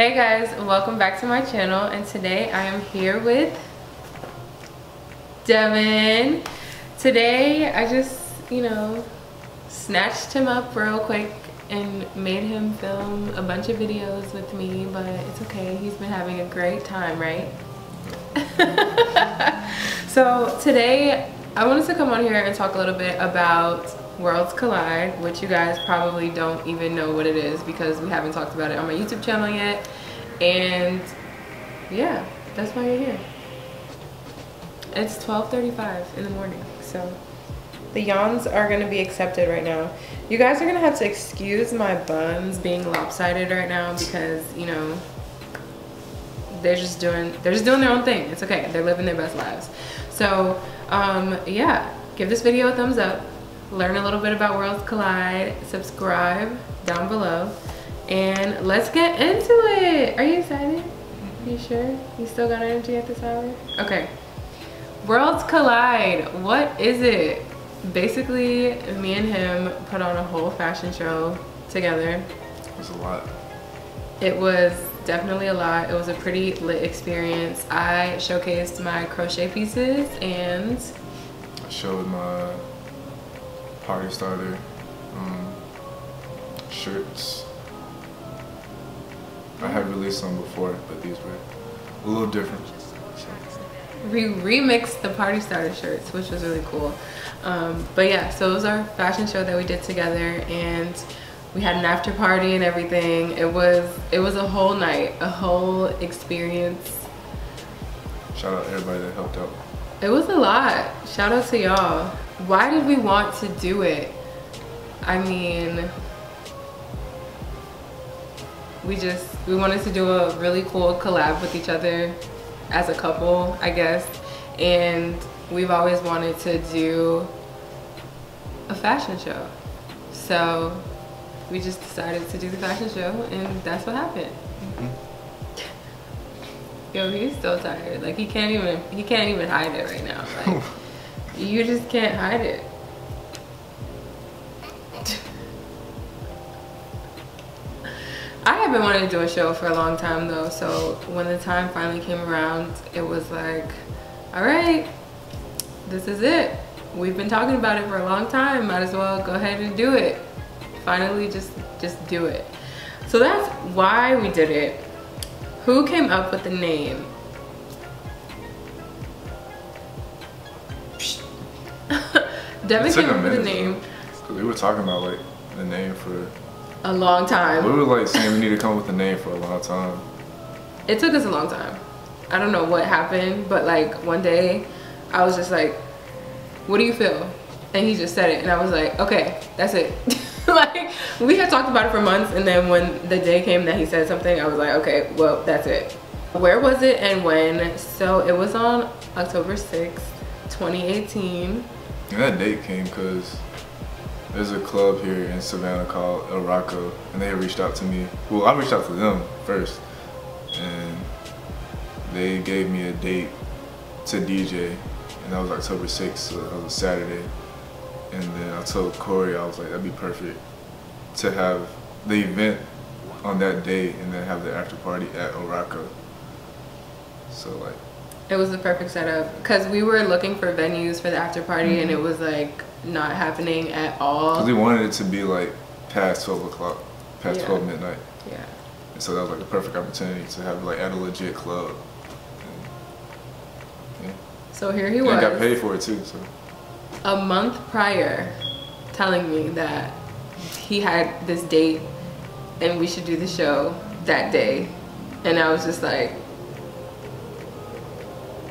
Hey guys, welcome back to my channel, and today I am here with Devin. Today I just, snatched him up real quick and made him film a bunch of videos with me, but it's okay, he's been having a great time, right? So today I wanted to come on here and talk a little bit about Worlds Collide, which you guys probably don't even know what it is because we haven't talked about it on my YouTube channel yet. And yeah, that's why you're here. It's 12:35 in the morning, so the yawns are gonna be accepted right now. You guys are gonna have to excuse my buns being lopsided right now because, they're just doing their own thing. It's okay, they're living their best lives. So yeah, give this video a thumbs up, learn a little bit about Worlds Collide, subscribe down below, and let's get into it. Are you excited? Are you sure? You still got energy at this hour? Okay. Worlds Collide, what is it? Basically, me and him put on a whole fashion show together. It was a lot. It was definitely a lot. It was a pretty lit experience. I showcased my crochet pieces and I showed my party starter shirts. I have released some before, but these were a little different. we remixed the party starter shirts, which was really cool. But yeah, so it was our fashion show that we did together, and we had an after party and everything. It was a whole night, a whole experience. Shout out to everybody that helped out. It was a lot. Shout out to y'all. Why did we want to do it? I mean, we wanted to do a really cool collab with each other as a couple, I guess. And we've always wanted to do a fashion show. So we just decided to do the fashion show, and that's what happened. Yo, he's so tired. Like he can't even hide it right now. Like you just can't hide it. I have been wanting to do a show for a long time though, so when the time finally came around, it was like, all right, this is it. We've been talking about it for a long time. Might as well go ahead and do it. Finally, just do it. So that's why we did it. Who came up with the name? Devin came up with the name. We were talking about like the name for a long time. We were like saying we need to come up with a name for a long time. It took us a long time. I don't know what happened, but like one day I was just like, what do you feel? And he just said it, and I was like, okay, that's it. Like we had talked about it for months, and then when the day came that he said something, I was like, okay, well, that's it. Where was it and when? So it was on October 6th, 2018. And that date came because there's a club here in Savannah called Xoxo, and they had reached out to me. Well, I reached out to them first, and they gave me a date to DJ, and that was October 6th, so that was a Saturday. And then I told Corey, I was like, that'd be perfect to have the event on that day and then have the after party at Xoxo. So like, it was the perfect setup because we were looking for venues for the after party, and it was like not happening at all. Because we wanted it to be like past 12 o'clock, past 12 midnight. Yeah. And so that was like the perfect opportunity to have like at a legit club. And, yeah. So here he was. And I got paid for it too, so. A month prior telling me that he had this date and we should do the show that day, and I was just like,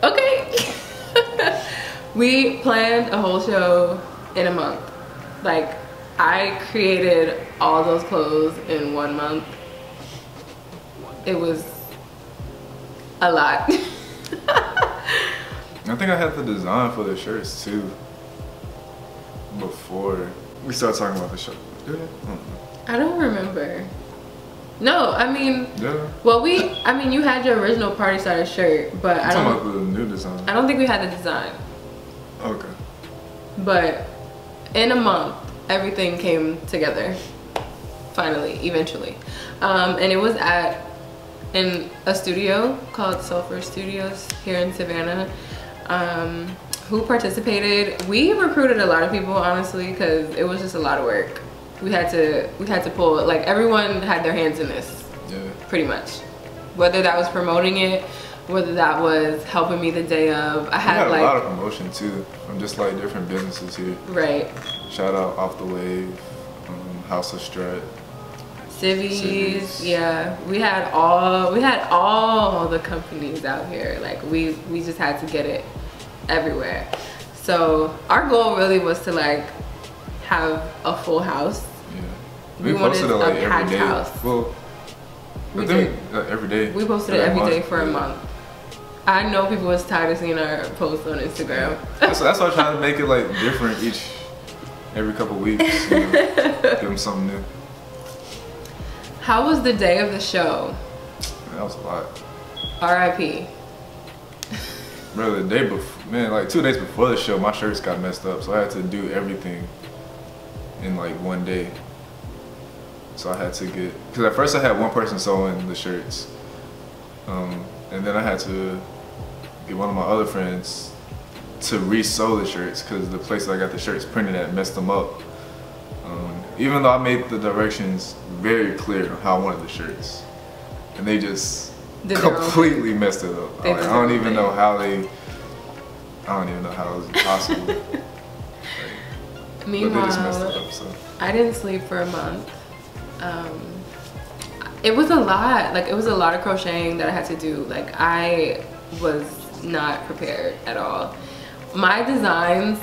okay. We planned a whole show in a month. Like I created all those clothes in 1 month. It was a lot. I think I had the design for the shirts too before we started talking about the show. Did I? I don't remember. No, I mean, yeah. Well, I mean, you had your original party starter shirt, but I'm talking about the new design. I don't think we had the design. Okay. But in a month, everything came together. Finally, eventually, and it was at in a studio called Sulphur Studios here in Savannah, who participated. We recruited a lot of people, honestly, because it was just a lot of work. We had to pull, like, everyone had their hands in this, pretty much. Whether that was promoting it, whether that was helping me the day of. I had like a lot of promotion too from just like different businesses here. Right. Shout out Off the Wave, House of Strut, Civvies. Yeah, we had all the companies out here. Like we just had to get it everywhere. So our goal really was to like have a full house. Yeah, we posted it like every day. House. Well, every day. We posted it every day for a month. I know people was tired of seeing our posts on Instagram. Yeah. So that's why I try to make it like different every couple weeks. You know, give them something new. How was the day of the show? That was a lot. R.I.P. Bro, the day before, man, like 2 days before the show, my shirts got messed up, so I had to do everything in like one day. So I had to because at first I had one person sewing the shirts, and then I had to get one of my other friends to re-sew the shirts because the place that I got the shirts printed at messed them up. Even though I made the directions very clear on how I wanted the shirts, and they just completely messed it up. I don't even know how it was possible. Meanwhile, they just messed it up, so. I didn't sleep for a month. It was a lot. Like, it was a lot of crocheting that I had to do. Like, I was not prepared at all. My designs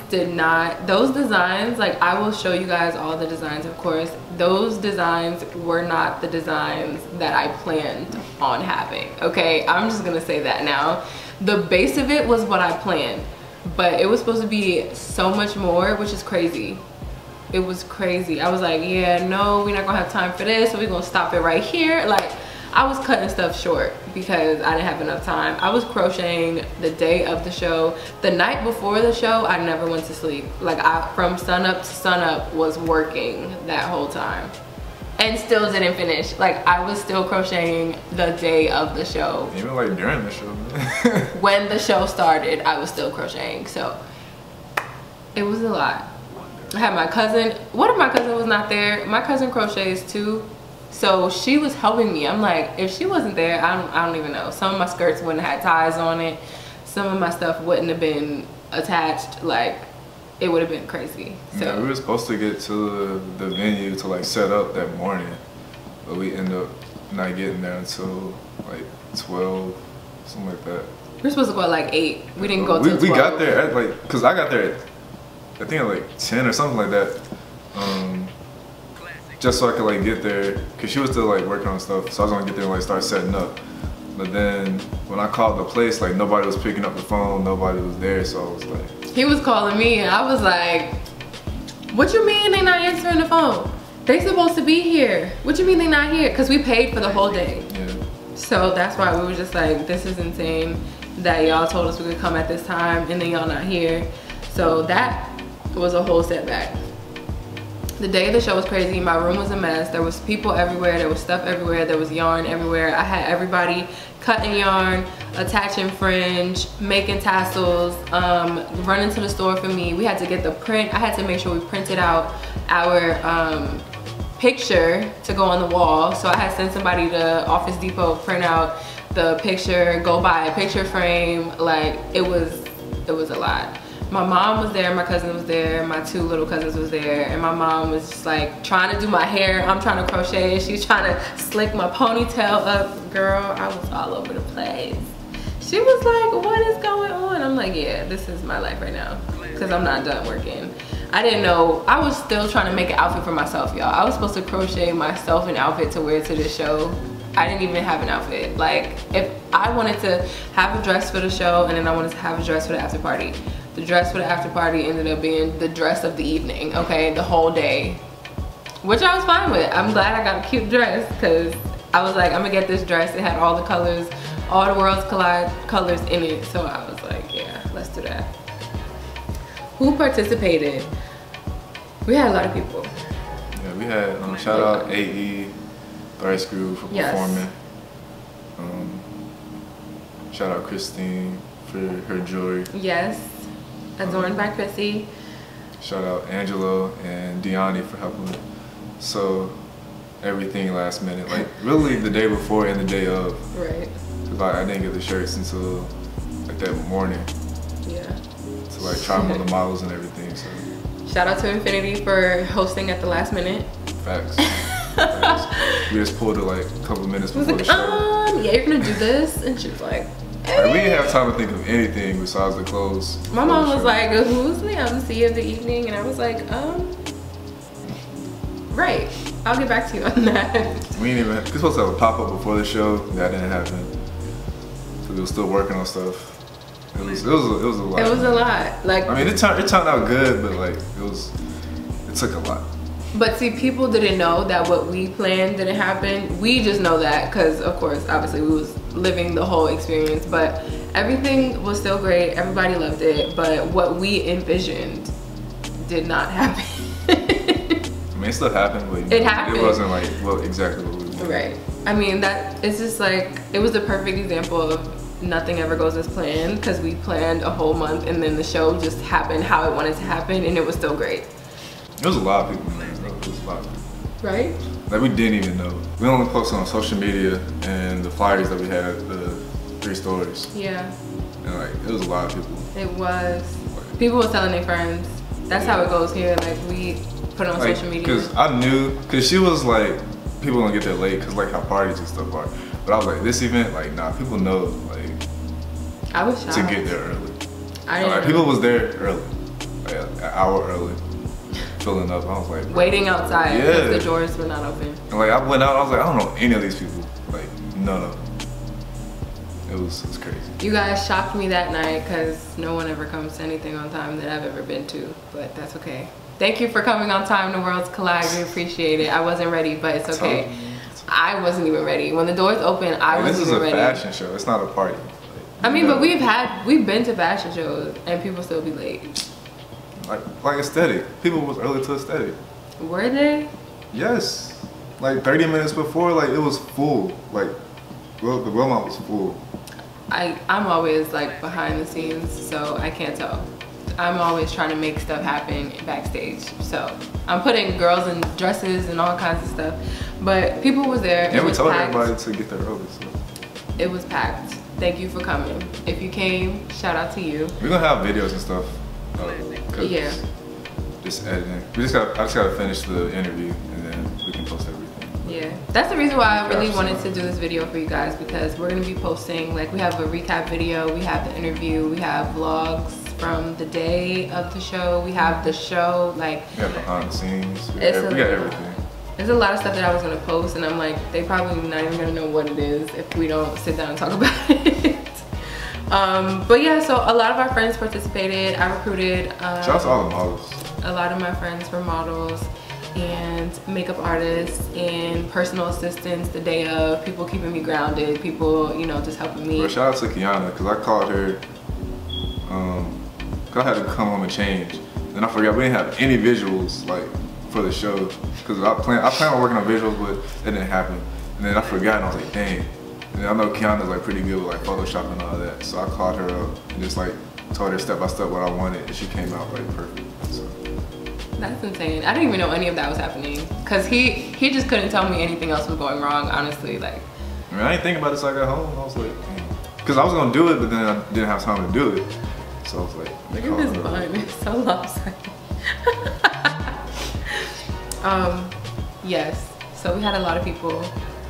those designs, like, I will show you guys all the designs, of course. Those designs were not the designs that I planned on having, okay? I'm just gonna say that now. The base of it was what I planned, but it was supposed to be so much more, which is crazy. It was crazy. I was like, yeah, no, we're not gonna have time for this, so we're gonna stop it right here. Like, I was cutting stuff short because I didn't have enough time. I was crocheting the day of the show. The night before the show, I never went to sleep. Like, from sunup to sunup was working that whole time. And still didn't finish. Like, I was still crocheting the day of the show. Even like during the show. When the show started, I was still crocheting. So it was a lot. I had my cousin. One of my cousins was not there. My cousin crochets too, so she was helping me. I'm like, if she wasn't there, I don't even know. Some of my skirts wouldn't have had ties on it. Some of my stuff wouldn't have been attached. Like, it would have been crazy. So yeah, we were supposed to get to the venue to like set up that morning, but we ended up not getting there until like 12, something like that. We were supposed to go at like 8. We didn't go till 12. We got there at like, cause I got there at, I think at like 10 or something like that. Just so I could like get there, cause she was still like working on stuff, so I was gonna get there and like start setting up. But then when I called the place, like nobody was picking up the phone, nobody was there, so I was like. He was calling me and I was like, what you mean they not answering the phone? They supposed to be here. What you mean they not here? Cause we paid for the whole day. Yeah. So that's why we were just like, this is insane that y'all told us we could come at this time and then y'all not here. So that was a whole setback. The day of the show was crazy. My room was a mess. There was people everywhere. There was stuff everywhere. There was yarn everywhere. I had everybody cutting yarn, attaching fringe, making tassels, running to the store for me. We had to get the print. I had to make sure we printed out our picture to go on the wall. So I had sent somebody to Office Depot, print out the picture, go buy a picture frame. Like, it was a lot. My mom was there, my cousin was there, my 2 little cousins was there, and my mom was just like trying to do my hair. I'm trying to crochet, she's trying to slick my ponytail up. Girl, I was all over the place. She was like, what is going on? I'm like, yeah, this is my life right now, because I'm not done working. I didn't know, I was still trying to make an outfit for myself, y'all. I was supposed to crochet myself an outfit to wear to this show. I didn't even have an outfit. Like, if I wanted to have a dress for the show and then I wanted to have a dress for the after party. The dress for the after party ended up being the dress of the evening, okay, the whole day, which I was fine with. I'm glad I got a cute dress because I was like, I'm gonna get this dress. It had all the colors, all the Worlds Collide colors in it. So I was like, yeah, let's do that. Who participated? We had a lot of people. Yeah, we had, shout out AE, Thrice Crew for performing. Shout out Christine for her jewelry. Yes, adorned by Chrissy. Shout out Angelo and Deani for helping sew everything last minute. Like really the day before and the day of. Right. Cause I didn't get the shirts until like that morning. Yeah. To like try them on the models and everything. So. Shout out to Infinity for hosting at the last minute. Facts. Facts. We just pulled it like a couple minutes before the show. Yeah, you're gonna do this, and she was like. Like, we didn't have time to think of anything besides the clothes. My mom was like, who's the MC of the evening? And I was like, right. I'll get back to you on that. We didn't even, we were supposed to have a pop-up before the show. That didn't happen. So we were still working on stuff. It was a lot. It was a lot. Like, I mean, it turned out good, but like, it took a lot. But see, people didn't know that what we planned didn't happen. We just know that because, of course, obviously we was living the whole experience. But everything was still great. Everybody loved it. But what we envisioned did not happen. I mean, it still happened, but it happened. It wasn't like exactly what we wanted. Right. I mean, it's just like, it was the perfect example of nothing ever goes as planned because we planned a whole month and then the show just happened how it wanted to happen and it was still great. There was a lot of people in there. It was a lot of people. Right? Like we didn't even know. We only posted on social media and the flyers that we had at the 3 stores. Yeah. And like, it was a lot of people. It was. People were telling their friends. That's how it goes here. Like we put it on social media. Cause I knew, cause she was like, people don't get there late cause like how parties and stuff are. But I was like, this event, like nah, people know like I was shocked. to get there early. I didn't know. People was there early, like an hour early. Filling up, I was like, bro. Waiting outside because the doors were not open. And like I went out, I was like, I don't know any of these people, like none of them. It was crazy. You guys shocked me that night because no one ever comes to anything on time that I've ever been to, but that's okay. Thank you for coming on time to Worlds Collide. We appreciate it. I wasn't ready, but it's okay. I wasn't even ready. When the doors open, I wasn't even ready. This is a fashion show. It's not a party. Like, I mean, but we've been to fashion shows and people still be late. Like aesthetic. People was early to aesthetic. Were they? Yes. Like 30 minutes before, like it was full. Like, well, the Wilmot was full. I'm always like behind the scenes, so I can't tell. I'm always trying to make stuff happen backstage. So I'm putting girls in dresses and all kinds of stuff. But people was there. Yeah, we told everybody to get there early. So. It was packed. Thank you for coming. If you came, shout out to you. We're gonna have videos and stuff. Yeah. Just editing. I just gotta finish the interview and then we can post everything. Yeah. That's the reason why I really wanted to do this video for you guys because we're gonna be posting, like we have a recap video, we have the interview, we have vlogs from the day of the show, we have the show, like. We have behind the scenes, we got everything. There's a lot of stuff that I was gonna post and I'm like, they probably not even gonna know what it is if we don't sit down and talk about it. But yeah, so a lot of our friends participated. I recruited shout out to all the models. A lot of my friends were models and makeup artists and personal assistants the day of, people keeping me grounded, people, you know, just helping me. Well, shout out to Kiana, because I called her, cause I had to come home and change. Then I forgot we didn't have any visuals like for the show, because I planned on working on visuals, but it didn't happen. And then I forgot and I was like, dang. And then I know Kiana's like pretty good with like Photoshop and all that. So I called her up and just like told her step by step what I wanted and she came out like perfect. So. That's insane. I didn't even know any of that was happening. Cause he just couldn't tell me anything else was going wrong, honestly. Like, I mean, I didn't think about it till I got home. I was like, cause I was gonna do it, but then I didn't have time to do it. So I was like, look at this bun, it's so lopsided. Yes, so we had a lot of people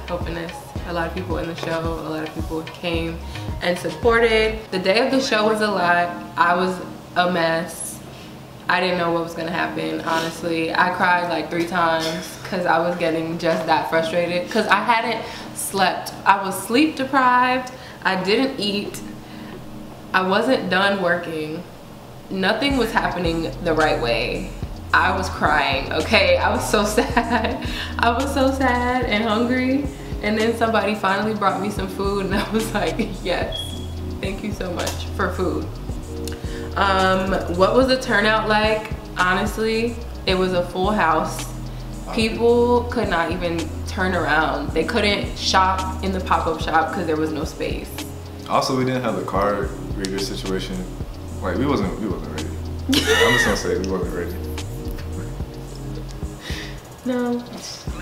helping us. A lot of people in the show, a lot of people came and supported. The day of the show was a lot. I was a mess. I didn't know what was gonna happen, honestly. I cried like 3 times because I was getting just that frustrated because I hadn't slept. I was sleep deprived. I didn't eat. I wasn't done working. Nothing was happening the right way. I was crying, okay? I was so sad. I was so sad and hungry. And then somebody finally brought me some food and I was like, yes, thank you so much for food. What was the turnout like? Honestly, it was a full house. People could not even turn around. They couldn't shop in the pop-up shop because there was no space. Also, we didn't have the card reader situation. Like we wasn't ready. I'm just gonna say we wasn't ready. No,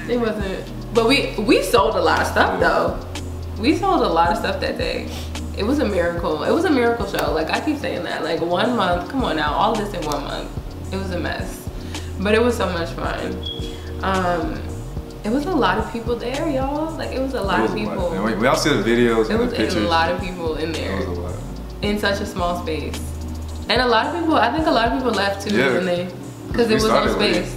it wasn't. But we sold a lot of stuff though. We sold a lot of stuff that day. It was a miracle. It was a miracle show. Like I keep saying that. Like 1 month, come on now, all this in 1 month. It was a mess. But it was so much fun. It was a lot of people there, y'all. Like it was a lot of people. We all see the videos and the pictures. It was a lot of people in there. It was a lot. In such a small space. And a lot of people, I think a lot of people left too when they, because there was no space.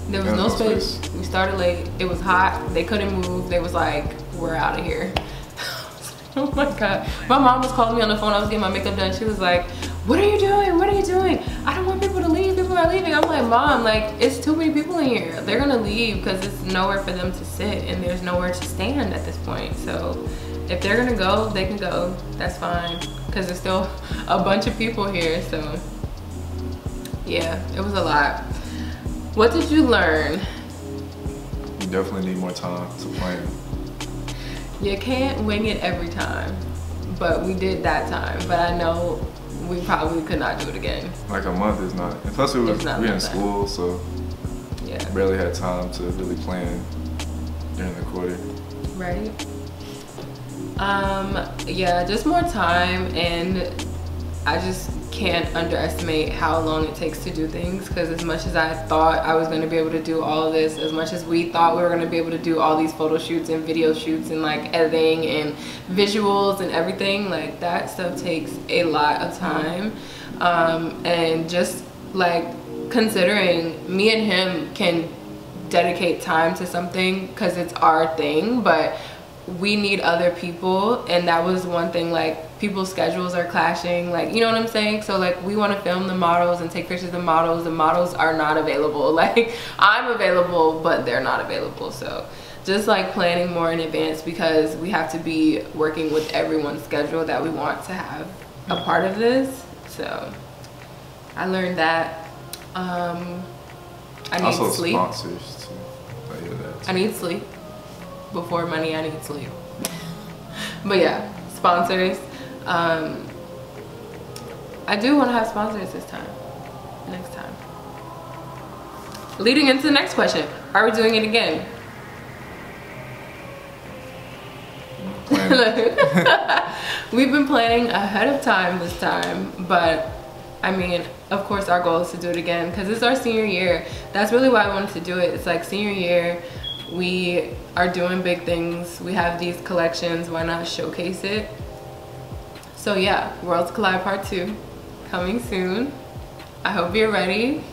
There was no space. We started late. It was hot. They couldn't move. They was like, we're out of here. Oh my God. My mom was calling me on the phone. I was getting my makeup done. She was like, what are you doing? What are you doing? I don't want people to leave. People are leaving. I'm like, Mom, like, it's too many people in here. They're gonna leave because it's nowhere for them to sit and there's nowhere to stand at this point. So if they're gonna go, they can go. That's fine. Because there's still a bunch of people here. So yeah, it was a lot. What did you learn? You definitely need more time to plan. You can't wing it every time, but we did that time. But I know we probably could not do it again. Like a month is not, and plus we were in school, so yeah, barely had time to really plan during the quarter. Right. Yeah, just more time, and I just can't underestimate how long it takes to do things, because as much as I thought I was going to be able to do all of this, as much as we thought we were going to be able to do all these photo shoots and video shoots and like editing and visuals and everything, like that stuff takes a lot of time. And just like considering me and him can dedicate time to something because it's our thing, but we need other people, and that was one thing. Like people's schedules are clashing, like, you know what I'm saying? So like we want to film the models and take pictures of the models are not available. Like I'm available but they're not available. So just like planning more in advance, because we have to be working with everyone's schedule that we want to have a part of this. So I learned that. I need also sleep. Sponsors too. I hear that too. I need sleep. Before money, I need sleep. But yeah, sponsors. I do want to have sponsors this time. Next time. Leading into the next question. Are we doing it again? We've been planning ahead of time this time, but I mean, of course our goal is to do it again because it's our senior year. That's really why I wanted to do it. It's like senior year, we are doing big things. We have these collections, why not showcase it? So yeah, Worlds Collide Part 2 coming soon. I hope you're ready.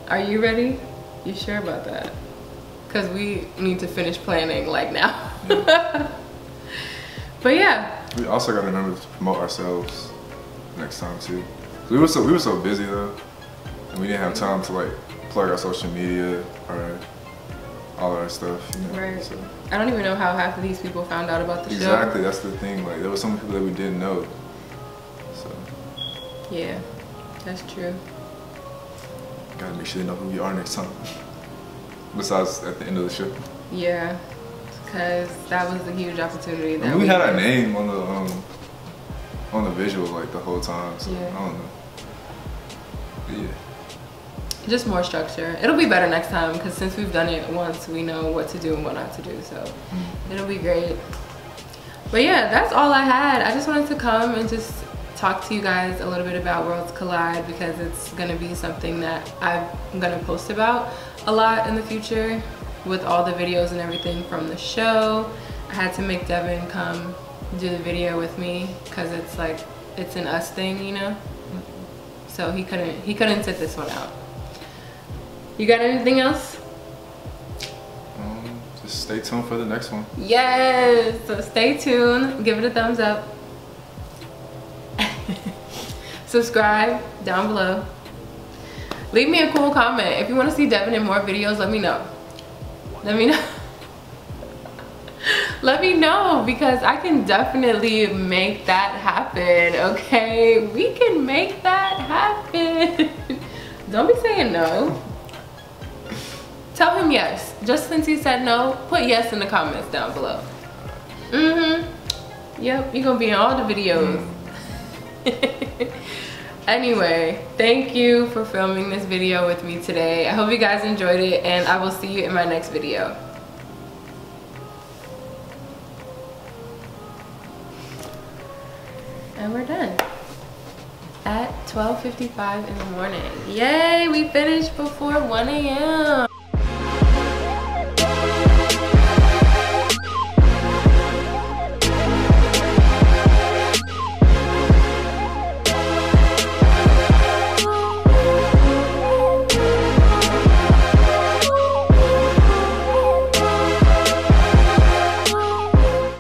Are you ready? You sure about that? Because we need to finish planning like now. Yeah. But yeah. We also gotta remember to promote ourselves next time too. We were so busy though, and we didn't have time to like plug our social media or all our stuff, you know. Right. So. I don't even know how half of these people found out about the show. Exactly, that's the thing. Like there were some people that we didn't know. So. Yeah, that's true. Gotta make sure they know who we are next time. Besides at the end of the show. Yeah, because that was a huge opportunity. That we had our name on the visual like the whole time. So yeah. I don't know. But yeah. Just more structure. It'll be better next time because since we've done it once, we know what to do and what not to do. So it'll be great. But yeah, that's all I had. I just wanted to come and just talk to you guys a little bit about Worlds Collide because it's gonna be something that I'm gonna post about a lot in the future with all the videos and everything from the show. I had to make Devin come do the video with me because it's like, it's an us thing, you know? So he couldn't sit this one out. You got anything else? Just stay tuned for the next one. Yes, so stay tuned, give it a thumbs up. Subscribe down below. Leave me a cool comment. If you want to see Devin in more videos, let me know. Let me know. Let me know because I can definitely make that happen, okay? We can make that happen. Don't be saying no. Tell him yes. Just since he said no, put yes in the comments down below. Yep, you're gonna be in all the videos. Anyway, thank you for filming this video with me today. I hope you guys enjoyed it, and I will see you in my next video. And we're done. At 12:55 in the morning. Yay, we finished before 1 a.m.